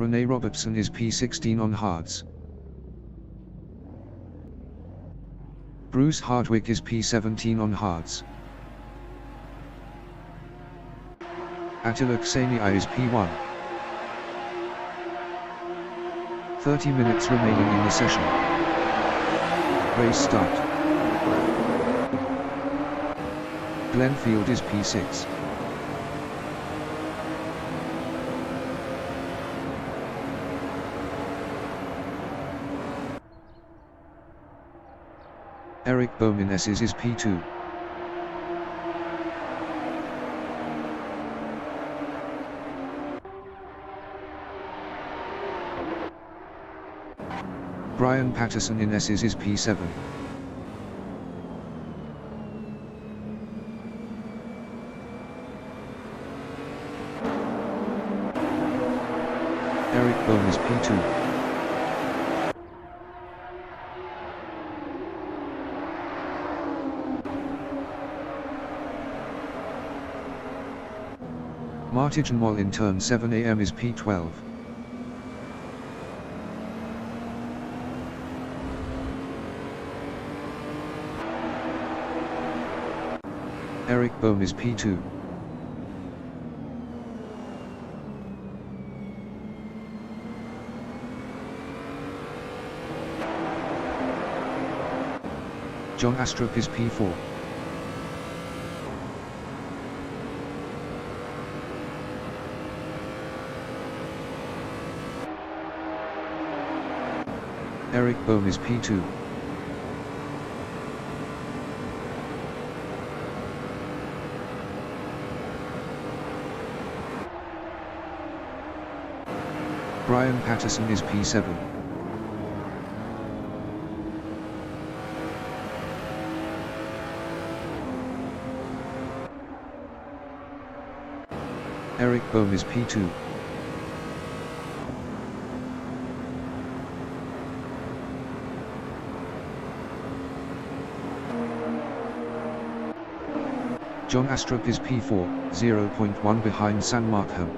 Rene Robertson is P16 on hards. Bruce Hardwick is P17 on hards. Attila Ksenia is P1. 30 minutes remaining in the session. Race start. Glenfield is P6. Eric Bowman-Esses is P2. Brian Patterson in Esses is P7. Eric Bohm is P2. Martijn Mol in turn 7 AM is P12. Eric Bohm is P2. John Astrup is P4. Eric Bohm is P2. Brian Patterson is P7. Eric Bohm is P2. John Astrup is P4, 0.1 behind San Marco.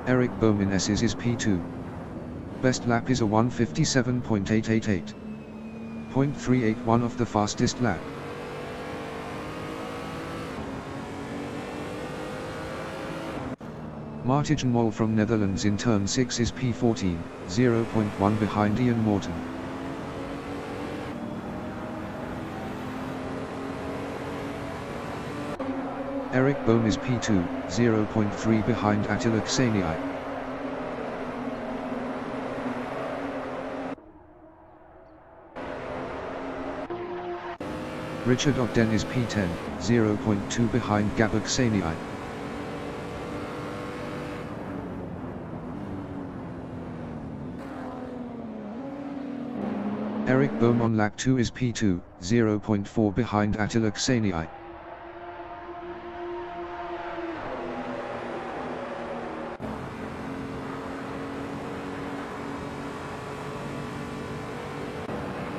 Eric Bowman-Esses is P2. Best lap is a 1:57.888. 0.381 of the fastest lap. Martijn Mol from Netherlands in turn 6 is P14, 0.1 behind Ian Morton. Eric Bohm is P2, 0.3 behind Attila Ksenia. Richard Ogden is P10, 0.2 behind Gabor Ksenia. Eric Bohm on lap 2 is P2, 0.4 behind Attila Ksenia.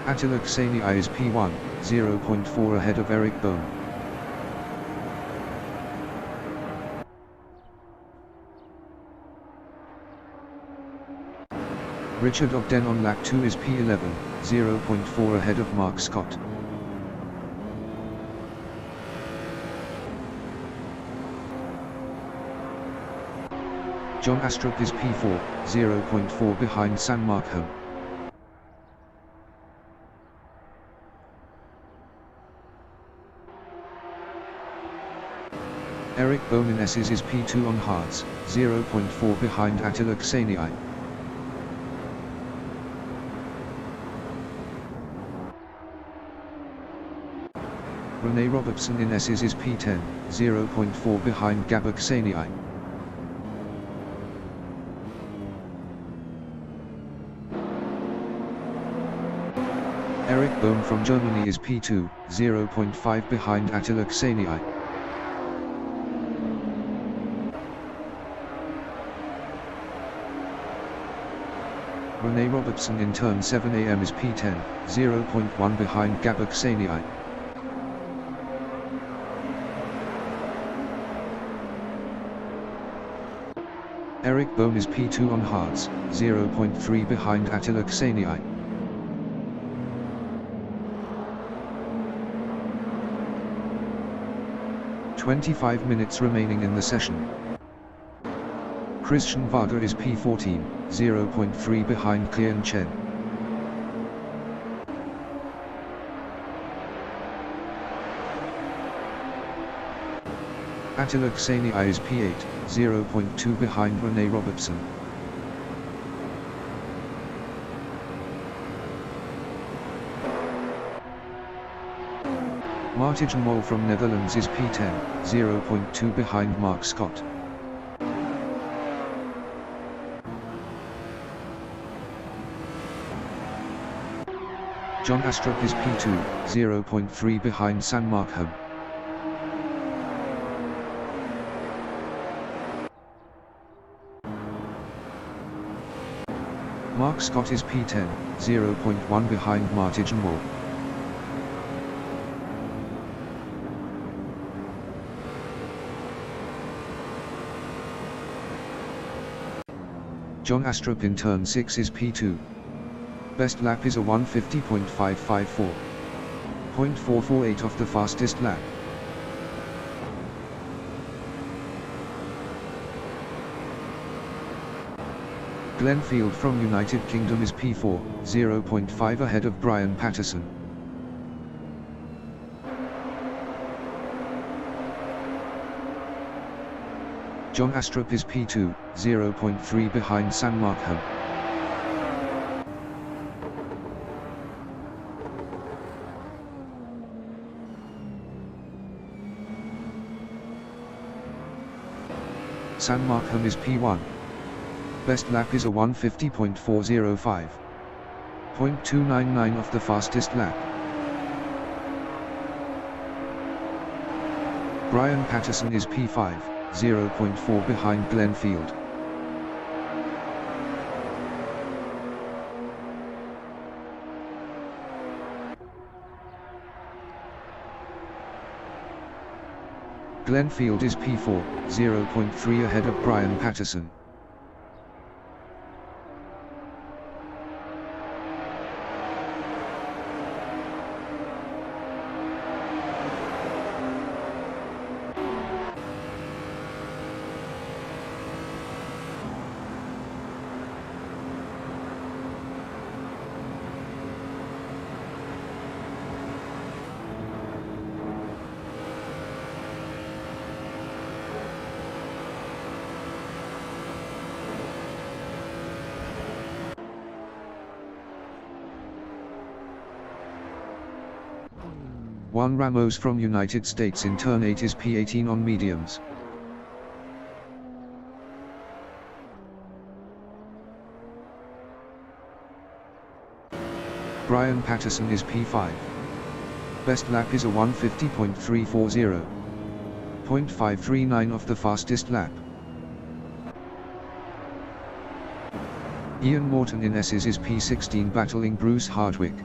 Attila Ksenia is P1, 0.4 ahead of Eric Bohm. Richard Ogden on lap 2 is P11, 0.4 ahead of Mark Scott. John Astrup is P4, 0.4 behind San Marco. Eric Bowman-Esses is P2 on hards, 0.4 behind Attila Ksenia. Rene Robertson in Esses is P10, 0.4 behind Gabor Ksenia. Eric Bohm from Germany is P2, 0.5 behind Attila Ksenia. Rene Robertson in turn 7 AM is P10, 0.1 behind Gabor Ksenia. Eric Bohm is P2 on hards, 0.3 behind Attila Kseniai. "25 minutes remaining in the session. Christian Varga is P14, 0.3 behind Kian Chen. Attila Kseniai is P8, 0.2 behind Rene Robertson. Martijn Mol from Netherlands is P10, 0.2 behind Mark Scott. John Astrup is P2, 0.3 behind San Markholm. Mark Scott is P10, 0.1 behind Martijn Mol. John Astrup in turn 6 is P2. Best lap is a 150.554. 0.448 of the fastest lap. Glenfield from United Kingdom is P4, 0.5 ahead of Brian Patterson. John Astrup is P2, 0.3 behind San Markholm. San Markholm is P1. Best lap is a 150.405. 0.299 of the fastest lap. Brian Patterson is P5, 0.4 behind Glenfield. Glenfield is P4, 0.3 ahead of Brian Patterson. Juan Ramos from United States in turn 8 is P18 on mediums. Brian Patterson is P5. Best lap is a 150.340. 0.539 of the fastest lap. Ian Morton in S's is P16 battling Bruce Hardwick.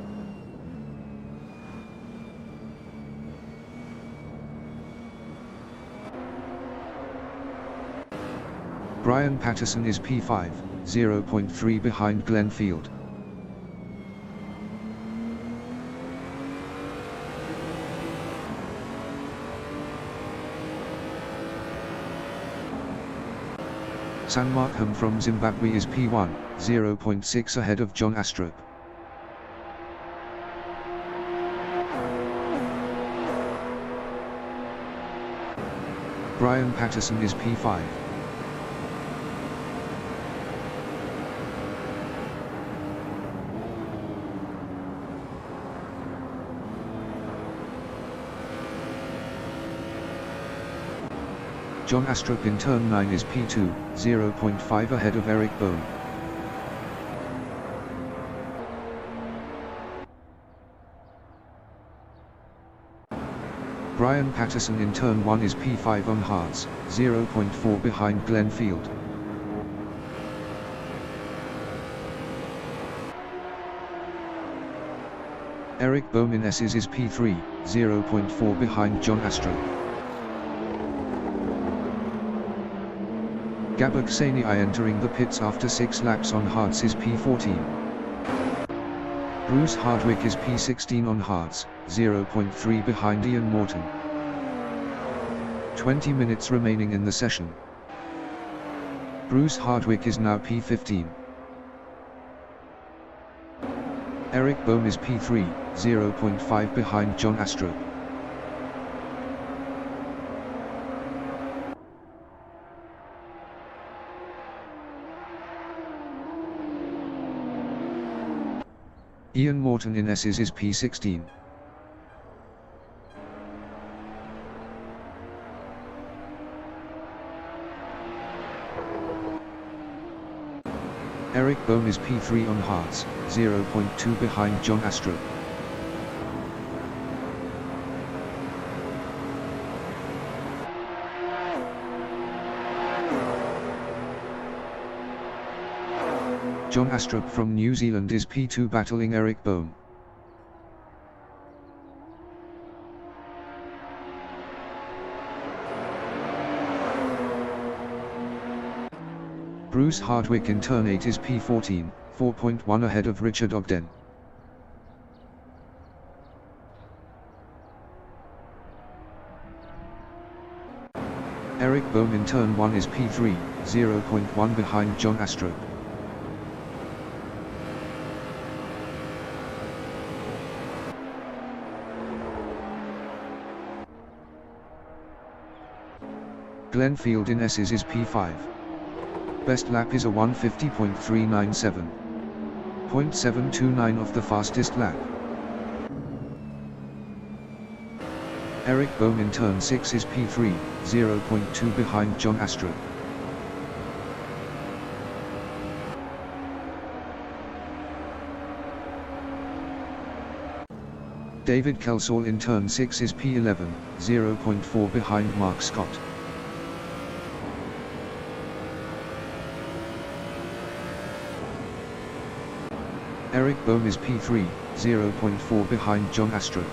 Brian Patterson is P5, 0.3 behind Glenfield. San Markholm from Zimbabwe is P1, 0.6 ahead of John Astrup. Brian Patterson is P5. John Astrup in turn 9 is P2, 0.5 ahead of Eric Bohm. Brian Patterson in turn 1 is P5 on hards, 0.4 behind Glenfield. Eric Bohm in S's is P3, 0.4 behind John Astrup. Xenii entering the pits after 6 laps on hards is P14. Bruce Hardwick is P16 on hards, 0.3 behind Ian Morton. 20 minutes remaining in the session. Bruce Hardwick is now P15. Eric Bohm is P3, 0.5 behind John Astrup. Ian Morton in S's is P16. Eric Bohm is P3 on hards, 0.2 behind John Astrup. John Astrup from New Zealand is P2 battling Eric Bohm. Bruce Hardwick in turn 8 is P14, 4.1 ahead of Richard Ogden. Eric Bohm in turn 1 is P3, 0.1 behind John Astrup. Glenfield in S's is P5. Best lap is a 150.397. 0.729 of the fastest lap. Eric Bohm in turn 6 is P3, 0.2 behind John Astrup. David Kelsall in turn 6 is P11, 0.4 behind Mark Scott. Eric Bohm is P3, 0.4 behind John Astrup.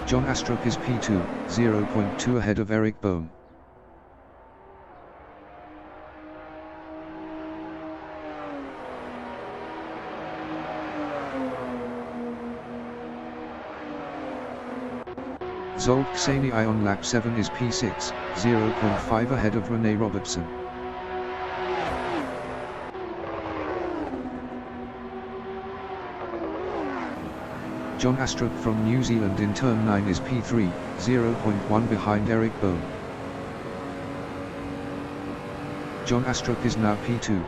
John Astrup is P2, 0.2 ahead of Eric Bohm. Zsolt Xenii on lap 7 is P6, 0.5 ahead of Rene Robertson. John Astrup from New Zealand in turn 9 is P3, 0.1 behind Eric Bohm. John Astrup is now P2.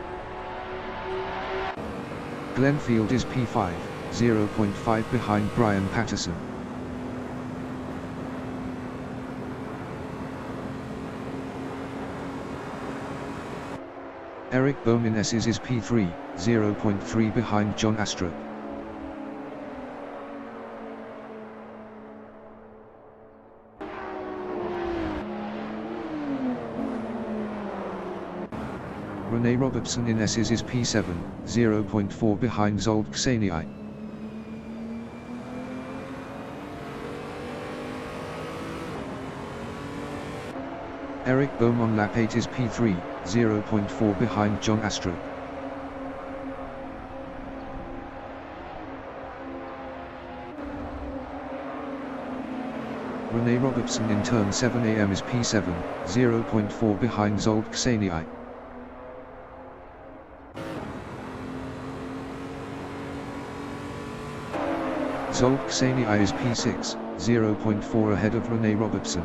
Glenfield is P5, 0.5 behind Brian Patterson. Eric Bohm in S's is P3, 0.3 behind John Astrup. Rene Robertson in S's is P7, 0.4 behind Zsolt Xenii. Eric Bohm on lap 8 is P3, 0.4 behind John Astrup. Rene Robertson in turn 7 AM is P7, 0.4 behind Zsolt Xenii. Zsolt Xenii is P6, 0.4 ahead of Rene Robertson.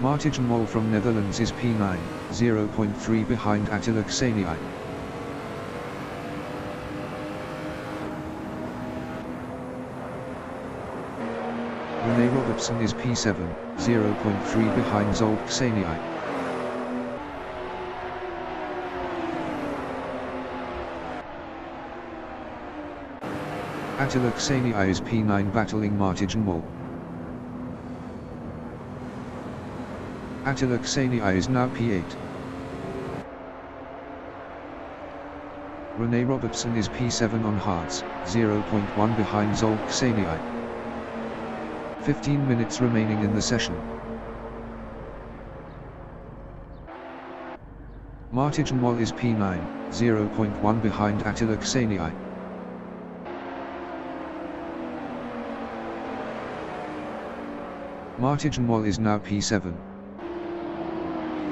Martijn Mol from Netherlands is P9, 0.3 behind Attila Xenii. Rene Robertson is P7, 0.3 behind Zsolt Xenii. Attila Xenii is P9 battling Martijn Mol. Attila Xeni is now P8. Rene Robertson is P7 on hards, 0.1 behind Zolk Xeni. 15 minutes remaining in the session. Martin Wall is P9, 0.1 behind Attila Xeni. Martin Wall is now P7.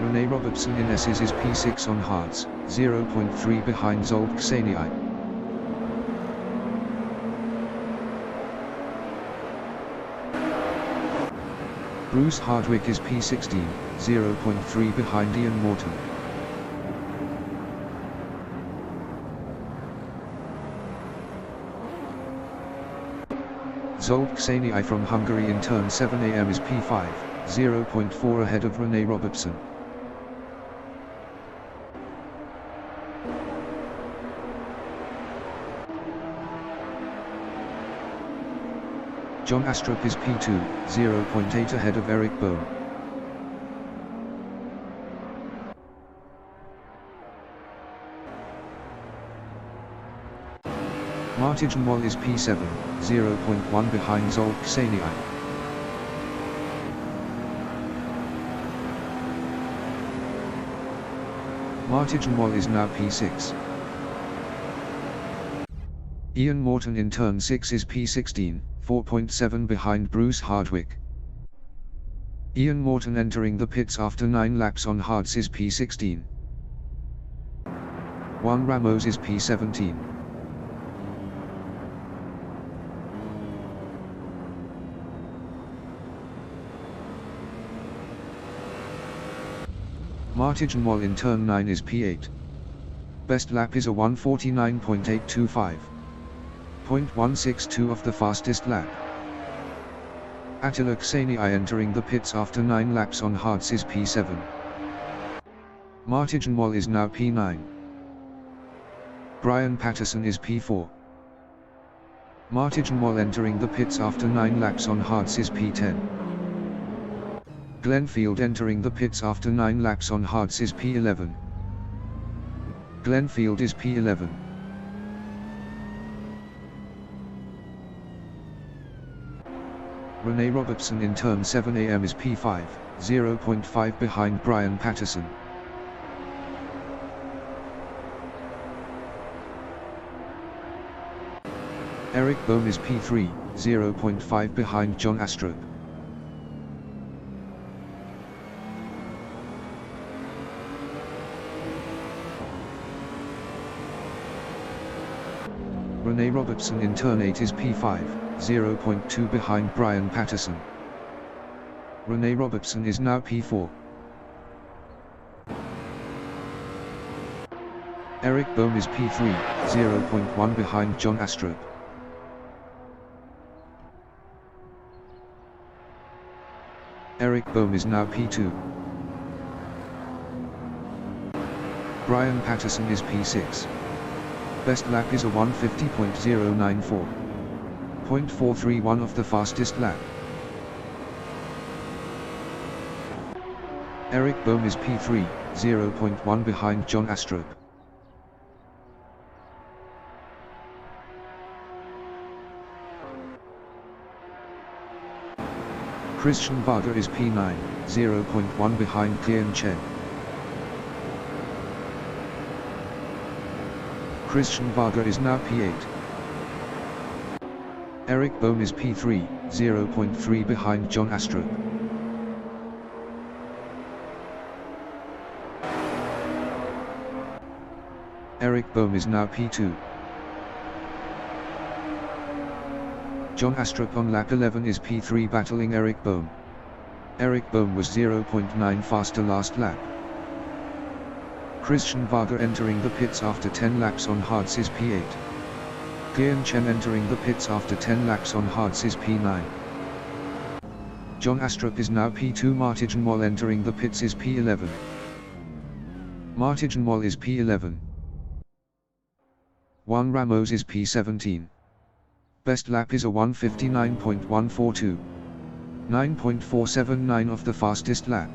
Rene Robertson in S's is P6 on hards, 0.3 behind Zolk Xeni. Bruce Hardwick is P16, 0.3 behind Ian Morton. Zolk Xeni from Hungary in turn 7 am is P5, 0.4 ahead of Rene Robertson. John Astrup is P2, 0.8 ahead of Eric Bohm. Martin Wall is P7, 0.1 behind Zolk Xeni. Martin Wall is now P6. Ian Morton in turn 6 is P16, 4.7 behind Bruce Hardwick. Ian Morton entering the pits after 9 laps on hards is P16. Juan Ramos is P17. Martin Wall in turn 9 is P8. Best lap is a 1:49.825. 0.162 of the fastest lap. Attila Xeni entering the pits after 9 laps on hards is P7. Martin Wall is now P9. Brian Patterson is P4. Martin Wall entering the pits after 9 laps on hards is P10. Glenn Field entering the pits after 9 laps on hards is P11. Glenn Field is P11. Rene Robertson in turn 7 am is P5, 0.5 behind Brian Patterson. Eric Bohm is P3, 0.5 behind John Astrup. Rene Robertson in turn 8 is P5, 0.2 behind Brian Patterson. Rene Robertson is now P4. Eric Bohm is P3, 0.1 behind John Astrup. Eric Bohm is now P2. Brian Patterson is P6. Best lap is a 1:50.094. 0.431 of the fastest lap. Eric Bohm is P3, 0.1 behind John Astrup. Christian Varga is P9, 0.1 behind Kian Chen. Christian Varga is now P8. Eric Bohm is P3, 0.3 behind John Astrup. Eric Bohm is now P2. John Astrup on lap 11 is P3 battling Eric Bohm. Eric Bohm was 0.9 faster last lap. Christian Varga entering the pits after 10 laps on hards is P8. Kian Chen entering the pits after 10 laps on hards is P9. John Astrup is now P2. Martin Wall entering the pits is P11. Martin Wall is P11. Juan Ramos is P17. Best lap is a 1:59.142. 9.479 of the fastest lap.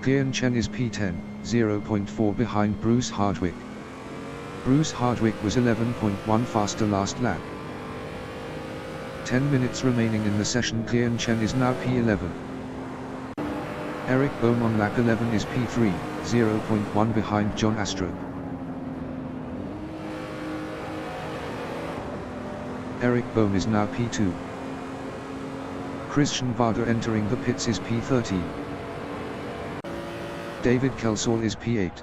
Kian Chen is P10, 0.4 behind Bruce Hardwick. Bruce Hardwick was 11.1 faster last lap. 10 minutes remaining in the session. Kian Chen is now P11. Eric Bohm on lap 11 is P3, 0.1 behind John Astrup. Eric Bohm is now P2. Christian Varda entering the pits is P13. David Kelsall is P8.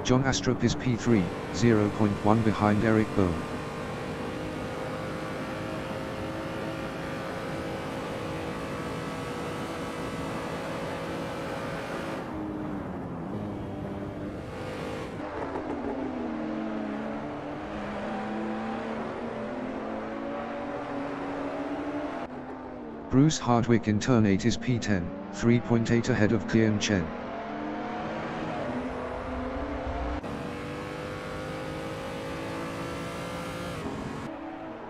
John Astrup is P3, 0.1 behind Eric Bohm. Bruce Hardwick in turn 8 is P10, 3.8 ahead of Kian Chen.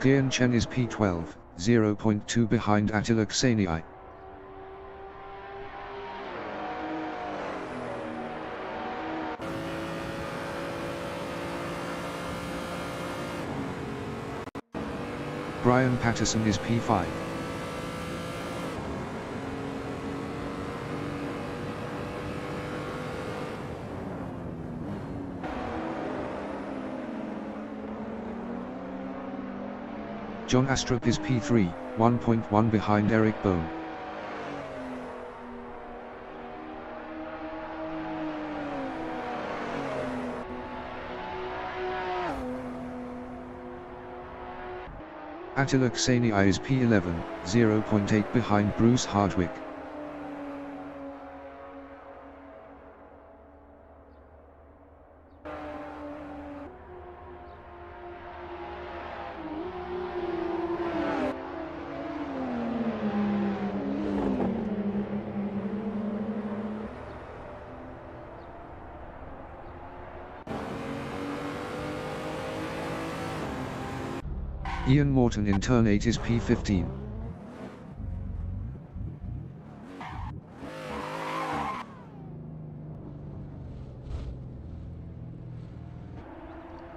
Kian Chen is P12, 0.2 behind Attila Kseniai. Brian Patterson is P5. John Astrup is P3, 1.1 behind Eric Bohm. Attila Kseniai is P11, 0.8 behind Bruce Hardwick. Ian Morton in turn 8 is P15.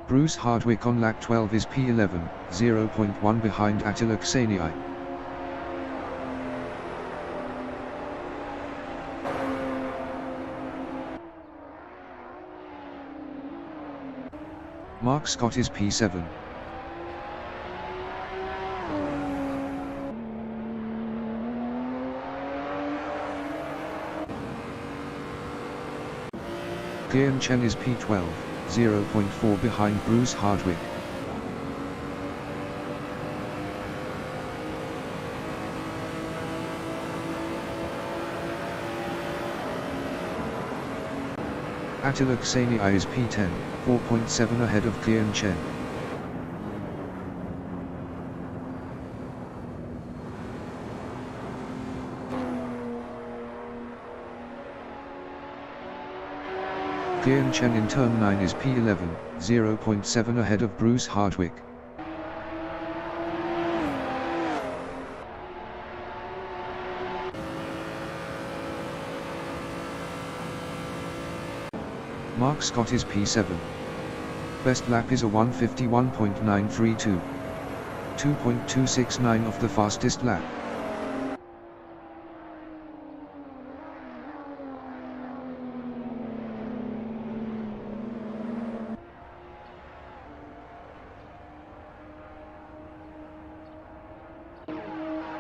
Bruce Hardwick on lap 12 is P11, 0.1 behind Attila Kseniai. Mark Scott is P7. Kian Chen is P12, 0.4 behind Bruce Hardwick. Attila Kseniai is P10, 4.7 ahead of Kian Chen. Kian Chen in turn 9 is P11, 0.7 ahead of Bruce Hardwick. Mark Scott is P7. Best lap is a 151.932. 2.269 of the fastest lap.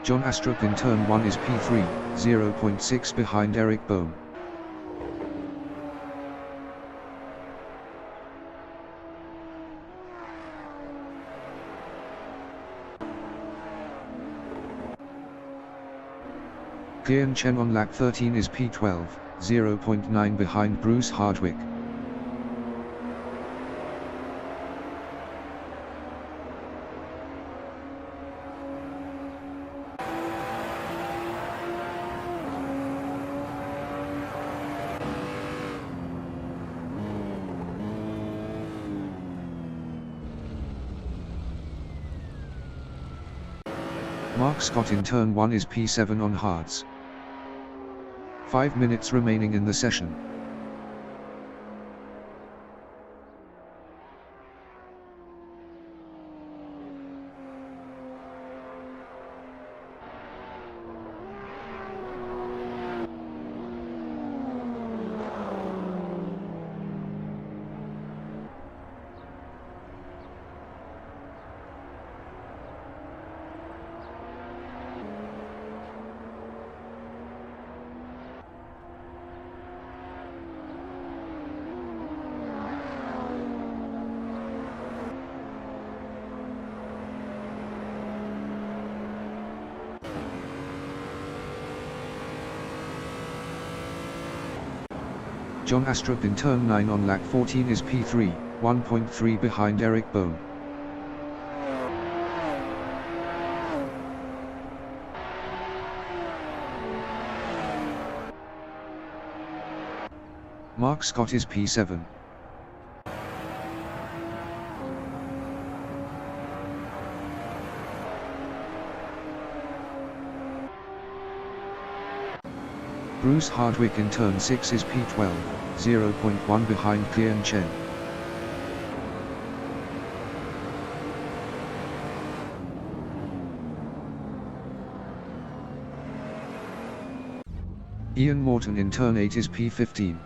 John Astrup in turn 1 is P3, 0.6 behind Eric Bohm. Kian Chen on lap 13 is P12, 0.9 behind Bruce Hardwick. Mark Scott in turn 1 is P7 on hards. 5 minutes remaining in the session. John Astrup in turn 9 on lap 14 is P3, 1.3 behind Eric Bone. Mark Scott is P7. Bruce Hardwick in turn 6 is P12, 0.1 behind Kian Chen. Ian Morton in turn 8 is P15.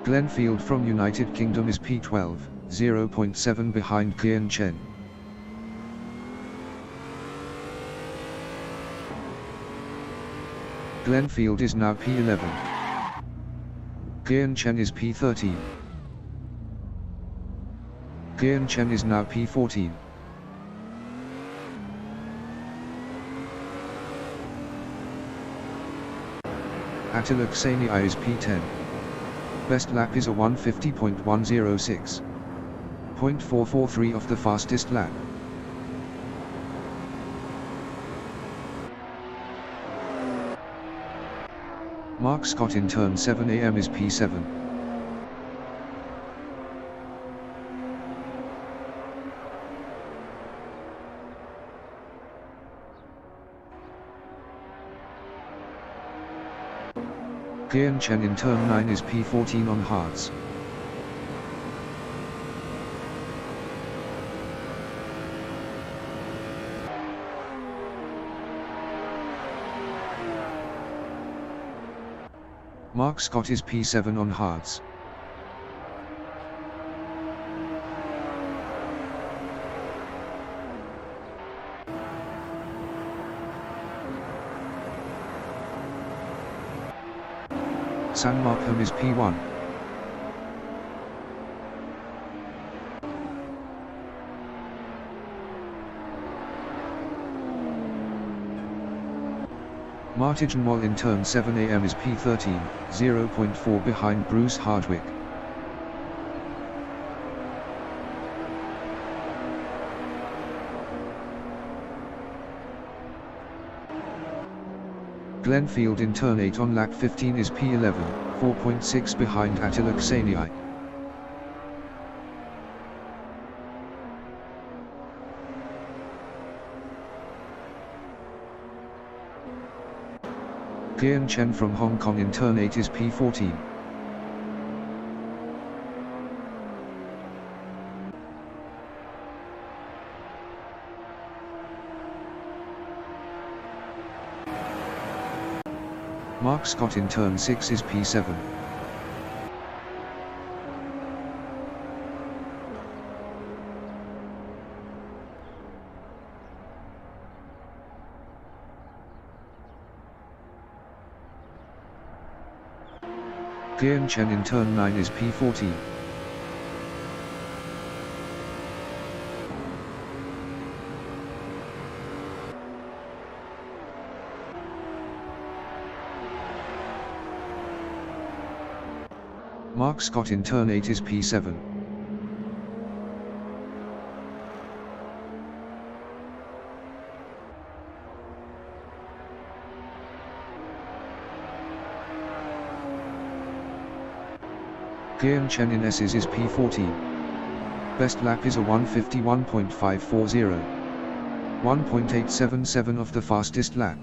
Glenfield from United Kingdom is P12, 0.7 behind Kian Chen. Glenfield is now P11. Kian Chen is P13. Kian Chen is now P14. Attila Ksenia is P10. Best lap is a 150.106. 0.443 of the fastest lap. Mark Scott in turn 7 AM is P7. Kian Chen in turn 9 is P14 on hards. Mark Scott is P7 on hards. Sam Markham is P1. Martin Wall in turn 7 AM is P13, 0.4 behind Bruce Hardwick. Glenfield in turn 8 on lap 15 is P11, 4.6 behind Attila Ksenia. Kian Chen from Hong Kong in turn 8 is P14. Mark Scott in turn 6 is P7. Kian Chen in turn 9 is P14. Mark Scott in turn 8 is P7. Kian Chen in S's is P14. Best lap is a 151.540. 1.877 of the fastest lap.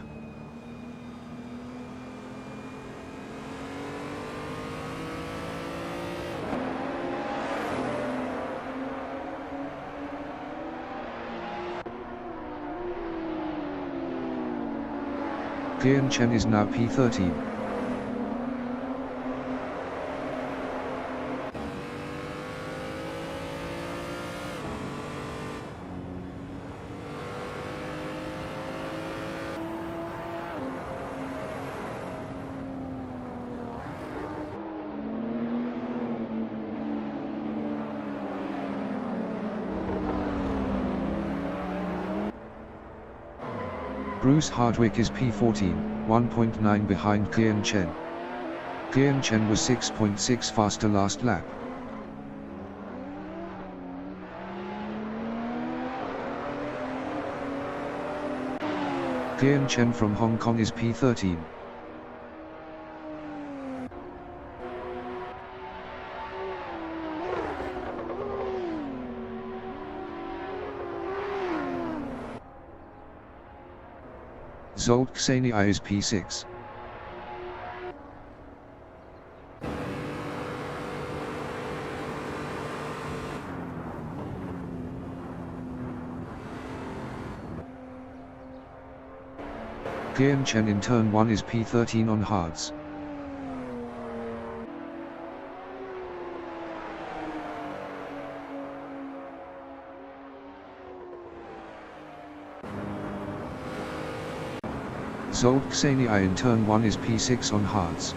Kian Chen is now P13. Bruce Hardwick is P14, 1.9 behind Kian Chen. Kian Chen was 6.6 faster last lap. Kian Chen from Hong Kong is P13. Zsolt Ksenia is P6. Kian Chen in turn 1 is P13 on hards. Zsolt Ksenia in turn 1 is P6 on hards.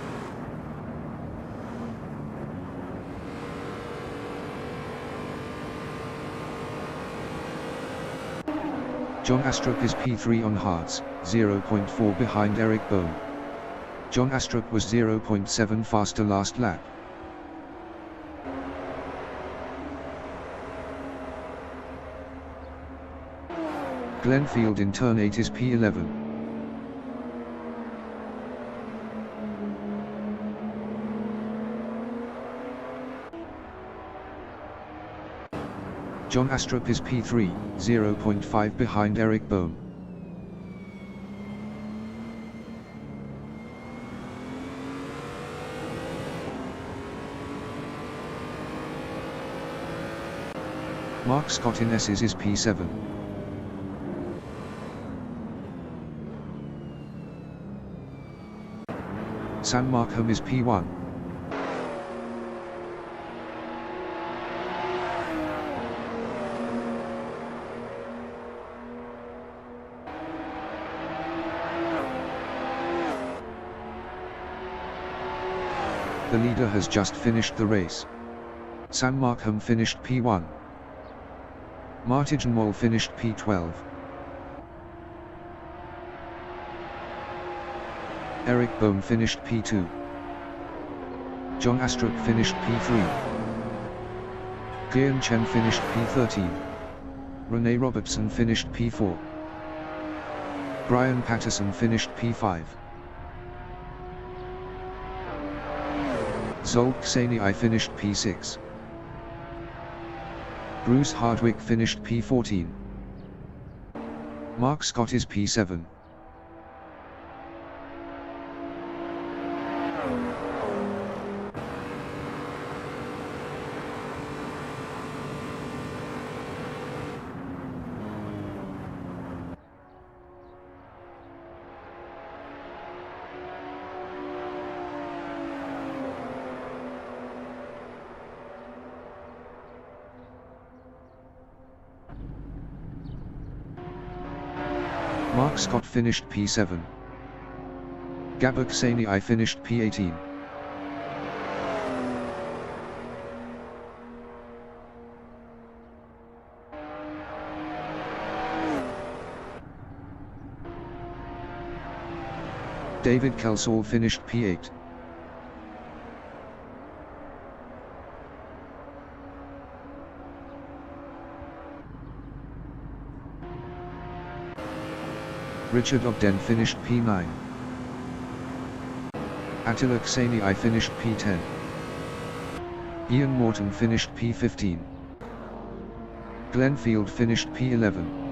John Astrup is P3 on hards, 0.4 behind Eric Bohm. John Astrup was 0.7 faster last lap. Glenfield in turn 8 is P11. John Astrup is P3, 0.5 behind Eric Bohm. Mark Scott in S's is P7. Sam Markham is P1. The leader has just finished the race. Sam Markham finished P1. Martin Moll finished P12. Eric Bohm finished P2. John Astrup finished P3. Kian Chen finished P13. Rene Robertson finished P4. Brian Patterson finished P5. Zsolt Ksenia finished P6. Bruce Hardwick finished P14. Mark Scott is P7. Mark Scott finished P7. Gabor Ksenia finished P18. David Kelsall finished P8. Richard Ogden finished P9. Attila Ksenia finished P10. Ian Morton finished P15. Glenn Field finished P11.